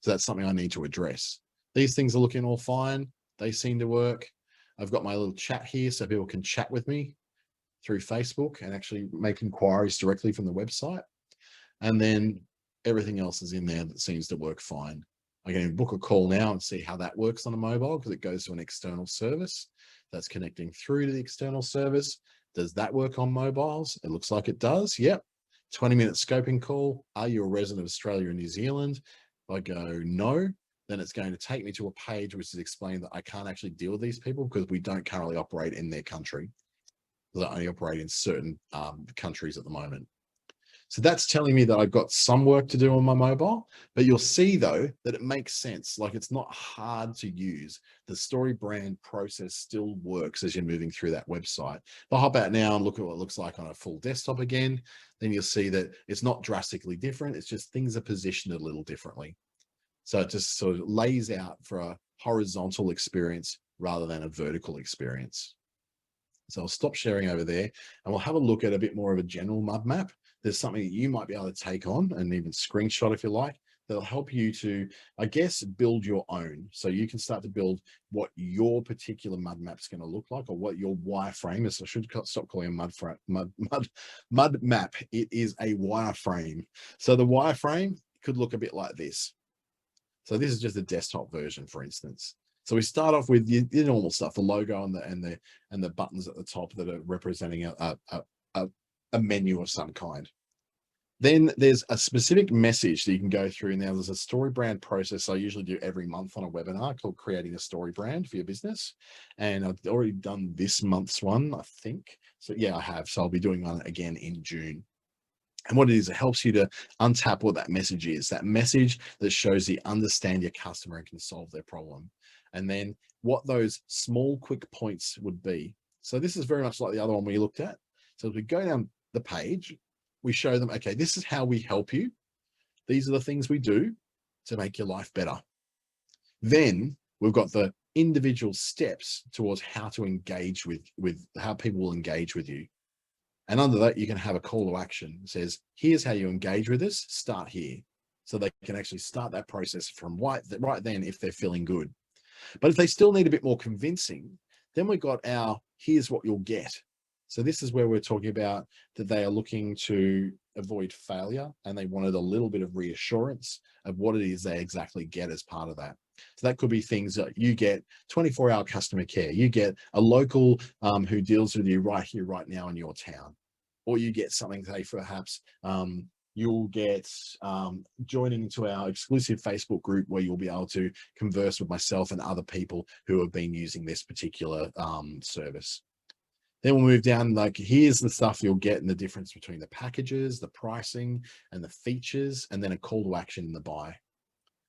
So that's something I need to address. These things are looking all fine. They seem to work. I've got my little chat here so people can chat with me through Facebook and actually make inquiries directly from the website. And then everything else is in there that seems to work fine. I can book a call now and see how that works on a mobile because it goes to an external service that's connecting through to the external service. Does that work on mobiles? It looks like it does. Yep. 20-minute scoping call. Are you a resident of Australia or New Zealand? If I go no, then it's going to take me to a page which is explaining that I can't actually deal with these people because we don't currently operate in their country. They only operate in certain countries at the moment. So that's telling me that I've got some work to do on my mobile, but you'll see though that it makes sense. Like it's not hard to use. The StoryBrand process still works as you're moving through that website. If I hop out now and look at what it looks like on a full desktop again, then you'll see that it's not drastically different. It's just things are positioned a little differently. So it just sort of lays out for a horizontal experience rather than a vertical experience. So I'll stop sharing over there and we'll have a look at a bit more of a general mud map. There's something that you might be able to take on and even screenshot if you like, that'll help you to, I guess, build your own. So you can start to build what your particular mud map's going to look like or what your wireframe is. I should stop calling it mud map. It is a wireframe. So the wireframe could look a bit like this. So this is just a desktop version, for instance. So we start off with the normal stuff, the logo and the buttons at the top that are representing a menu of some kind. Then there's a specific message that you can go through. Now there's a StoryBrand process I usually do every month on a webinar called Creating a StoryBrand for Your Business. And I've already done this month's one, I think. So yeah, I have. So I'll be doing one again in June. And what it is, it helps you to untap what that message is, that message that shows you understand your customer and can solve their problem. And then what those small, quick points would be. So this is very much like the other one we looked at. So as we go down the page, we show them, okay, this is how we help you. These are the things we do to make your life better. Then we've got the individual steps towards how to engage with how people will engage with you. And under that, you can have a call to action. It says, here's how you engage with us, start here. So they can actually start that process from right then if they're feeling good. But if they still need a bit more convincing, then we've got our, here's what you'll get. So this is where we're talking about that they are looking to avoid failure and they wanted a little bit of reassurance of what it is they exactly get as part of that. So that could be things that you get 24-hour customer care. You get a local who deals with you right here, right now in your town. Or you get something, say, perhaps you'll get joining into our exclusive Facebook group where you'll be able to converse with myself and other people who have been using this particular service. Then we'll move down, like here's the stuff you'll get and the difference between the packages, the pricing and the features, and then a call to action in the buy.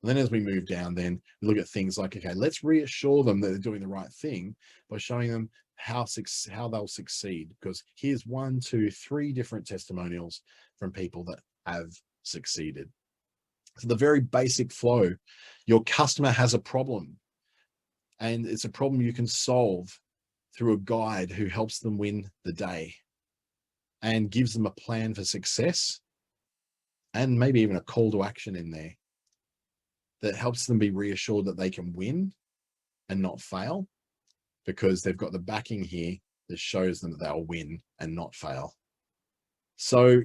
And then as we move down, then we look at things like, okay, let's reassure them that they're doing the right thing by showing them how they'll succeed. Because here's 1, 2, 3 different testimonials from people that have succeeded. So the very basic flow, your customer has a problem and it's a problem you can solve through a guide who helps them win the day and gives them a plan for success and maybe even a call to action in there that helps them be reassured that they can win and not fail because they've got the backing here that shows them that they'll win and not fail. So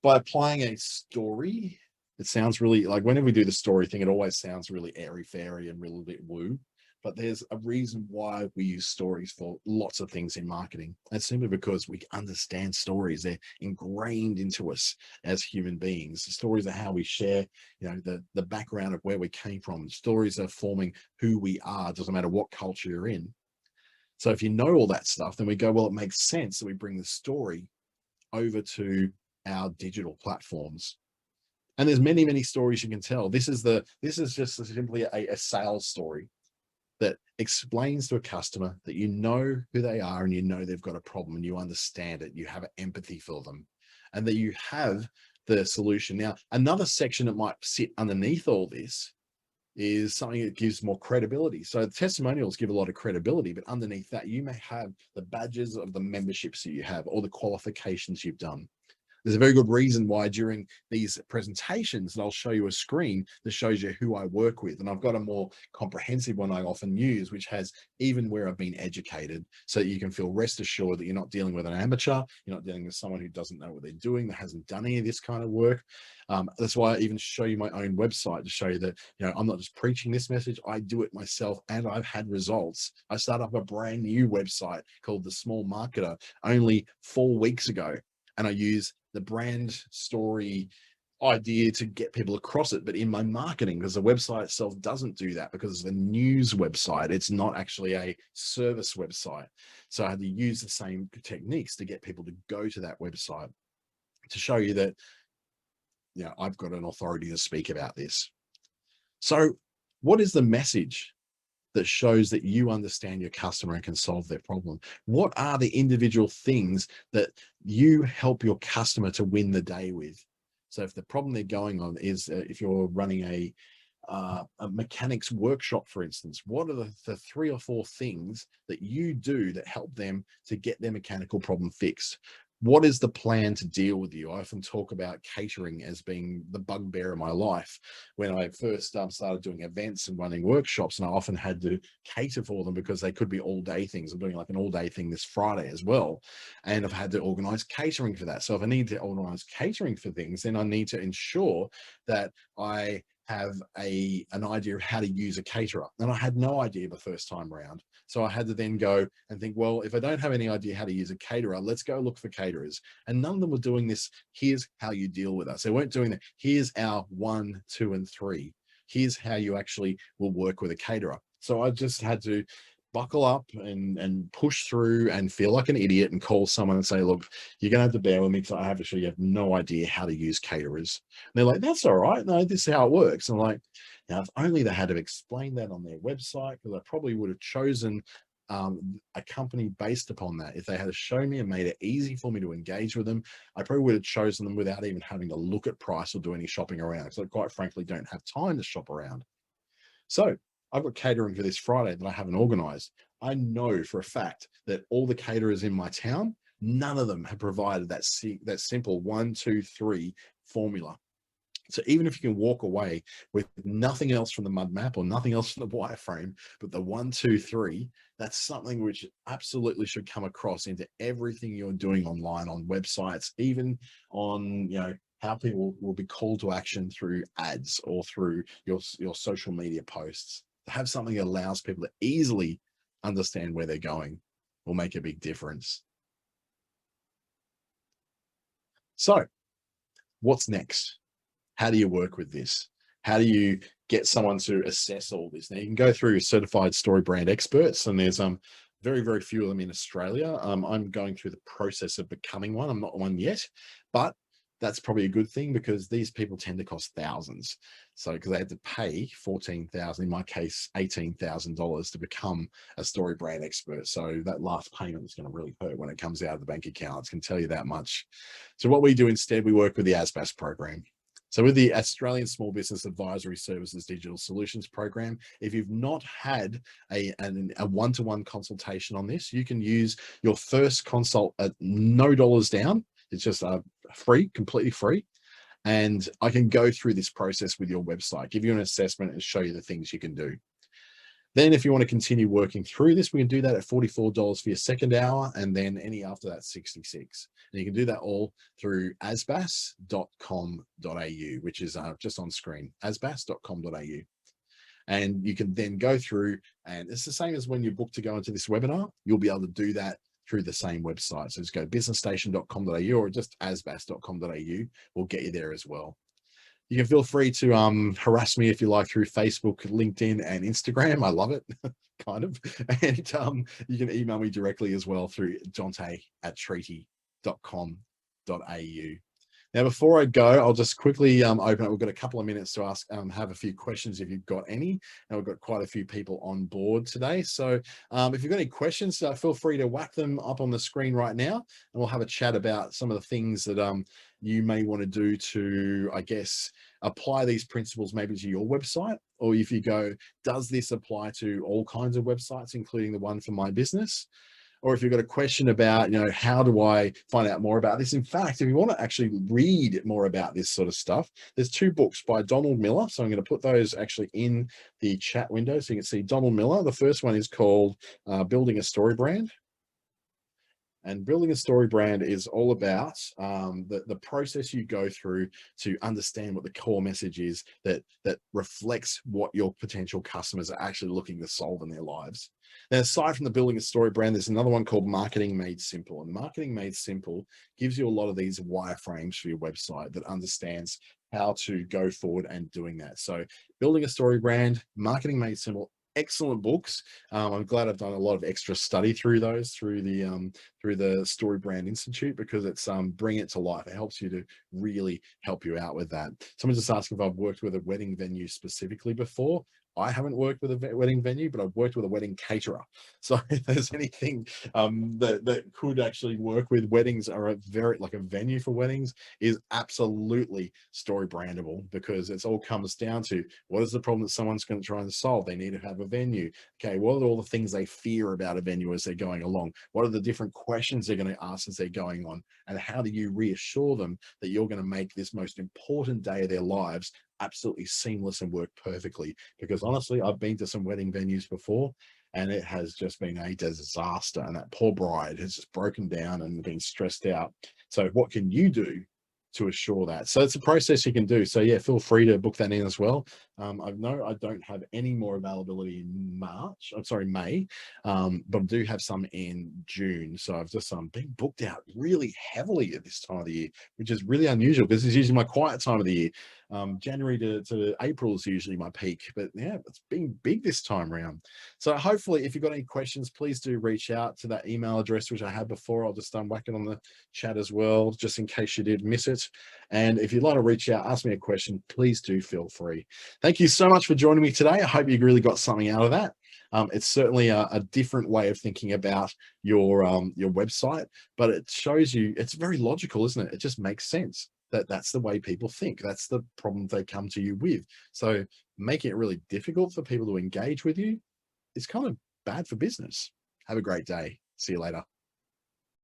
by applying a story, it sounds really like whenever we do the story thing, it always sounds really airy-fairy and really bit woo. But there's a reason why we use stories for lots of things in marketing. And simply because we understand stories. They're ingrained into us as human beings. Stories are how we share, the background of where we came from. Stories are forming who we are. It doesn't matter what culture you're in. So if you know all that stuff, then we go, well, it makes sense that we bring the story over to our digital platforms. And there's many, many stories you can tell. This is just simply a sales story that explains to a customer that you know who they are and you know they've got a problem and you understand it. You have empathy for them and that you have the solution. Now, another section that might sit underneath all this is something that gives more credibility. So the testimonials give a lot of credibility, but underneath that, you may have the badges of the memberships that you have or the qualifications you've done. There's a very good reason why during these presentations, and I'll show you a screen that shows you who I work with. And I've got a more comprehensive one I often use, which has even where I've been educated, so that you can feel rest assured that you're not dealing with an amateur, you're not dealing with someone who doesn't know what they're doing, that hasn't done any of this kind of work. That's why I even show you my own website to show you that, I'm not just preaching this message, I do it myself and I've had results. I started up a brand new website called The Small Marketer only 4 weeks ago. And I use the brand story idea to get people across it, but in my marketing, because the website itself doesn't do that, because it's a news website. It's not actually a service website. So I had to use the same techniques to get people to go to that website to show you that, I've got an authority to speak about this. So what is the message that shows that you understand your customer and can solve their problem? What are the individual things that you help your customer to win the day with? So if the problem they're going on is, if you're running a mechanics workshop, for instance, what are the 3 or 4 things that you do that help them to get their mechanical problem fixed? What is the plan to deal with you? I often talk about catering as being the bugbear of my life. When I first started doing events and running workshops, and I often had to cater for them because they could be all-day things. I'm doing like an all-day thing this Friday as well. And I've had to organize catering for that. So if I need to organize catering for things, then I need to ensure that I have an idea of how to use a caterer. And I had no idea the first time around. So I had to then go and think, well, if I don't have any idea how to use a caterer, let's go look for caterers. And none of them were doing this. Here's how you deal with us. They weren't doing that. Here's our 1, 2, and 3. Here's how you actually will work with a caterer. So I just had to buckle up and push through and feel like an idiot and call someone and say, look, you're going to have to bear with me because I actually have no idea how to use caterers. And they're like, that's all right. No, this is how it works. And I'm like, now, if only they had to explain that on their website, because I probably would have chosen a company based upon that. If they had shown me and made it easy for me to engage with them, I probably would have chosen them without even having to look at price or do any shopping around, because I quite frankly don't have time to shop around. So I've got catering for this Friday that I haven't organized. I know for a fact that all the caterers in my town, none of them have provided that simple 1, 2, 3 formula. So even if you can walk away with nothing else from the mud map or nothing else from the wireframe, but the 1, 2, 3, that's something which absolutely should come across into everything you're doing online, on websites, even on, how people will be called to action through ads or through your social media posts. To have something that allows people to easily understand where they're going will make a big difference. So what's next? How do you work with this? How do you get someone to assess all this? Now, you can go through certified StoryBrand experts, and there's very, very few of them in Australia. I'm going through the process of becoming one. I'm not one yet, but that's probably a good thing, because these people tend to cost thousands. So because they had to pay $14,000, in my case, $18,000 to become a StoryBrand expert. So that last payment is going to really hurt when it comes out of the bank account. I can tell you that much. So what we do instead, we work with the ASBAS program. So with the Australian Small Business Advisory Services Digital Solutions Program, if you've not had a one-to-one consultation on this, you can use your first consult at no dollars down. It's just free, completely free. And I can go through this process with your website, give you an assessment and show you the things you can do. Then if you want to continue working through this, we can do that at $44 for your second hour, and then any after that, $66. And you can do that all through asbas.com.au, which is just on screen, asbas.com.au. And you can then go through, and it's the same as when you book to go into this webinar, you'll be able to do that through the same website. So just go businessstation.com.au or just asbas.com.au will get you there as well. You can feel free to harass me if you like through Facebook, LinkedIn, and Instagram. I love it, kind of. And you can email me directly as well through dante@treaty.com.au. Now, before I go, I'll just quickly open up. We've got a couple of minutes to ask, have a few questions if you've got any. And we've got quite a few people on board today. So if you've got any questions, feel free to whack them up on the screen right now, and we'll have a chat about some of the things that you may want to do to, I guess, apply these principles maybe to your website. Or if you go, does this apply to all kinds of websites, including the one for my business? Or if you've got a question about, how do I find out more about this? In fact, if you want to actually read more about this sort of stuff, there's 2 books by Donald Miller. So I'm going to put those actually in the chat window so you can see Donald Miller. The first one is called Building a Story Brand. And building a story brand is all about the process you go through to understand what the core message is that reflects what your potential customers are actually looking to solve in their lives. Now, aside from the building a story brand, there's another one called Marketing Made Simple. And Marketing Made Simple gives you a lot of these wireframes for your website that understands how to go forward and doing that. So building a story brand, Marketing Made Simple, excellent books. I'm glad I've done a lot of extra study through those, through the StoryBrand Institute, because it's bringing it to life. It helps you to really help you out with that. Someone just asked if I've worked with a wedding venue specifically before. I haven't worked with a wedding venue, but I've worked with a wedding caterer. So if there's anything that could actually work with weddings, or a venue for weddings, is absolutely story brandable, because it's all comes down to, what is the problem that someone's going to try and solve? They need to have a venue. Okay, what are all the things they fear about a venue as they're going along? What are the different questions they're going to ask as they're going on? And how do you reassure them that you're going to make this most important day of their lives absolutely seamless and work perfectly? Because honestly, I've been to some wedding venues before, and it has just been a disaster, and that poor bride has just broken down and been stressed out. So what can you do to assure that? So it's a process you can do. So yeah, feel free to book that in as well. I know I don't have any more availability in May, but I do have some in June. So I've just been booked out really heavily at this time of the year, which is really unusual, because it's usually my quiet time of the year. January to April is usually my peak, but yeah, it's been big this time around. So hopefully, if you've got any questions, please do reach out to that email address, which I had before. I'll just whack it on the chat as well, just in case you did miss it. And if you'd like to reach out, ask me a question, please do feel free. Thank you so much for joining me today. I hope you really got something out of that. It's certainly a different way of thinking about your website, but it shows you it's very logical, isn't it? It just makes sense that that's the way people think. That's the problem they come to you with. So making it really difficult for people to engage with you is kind of bad for business. Have a great day. See you later.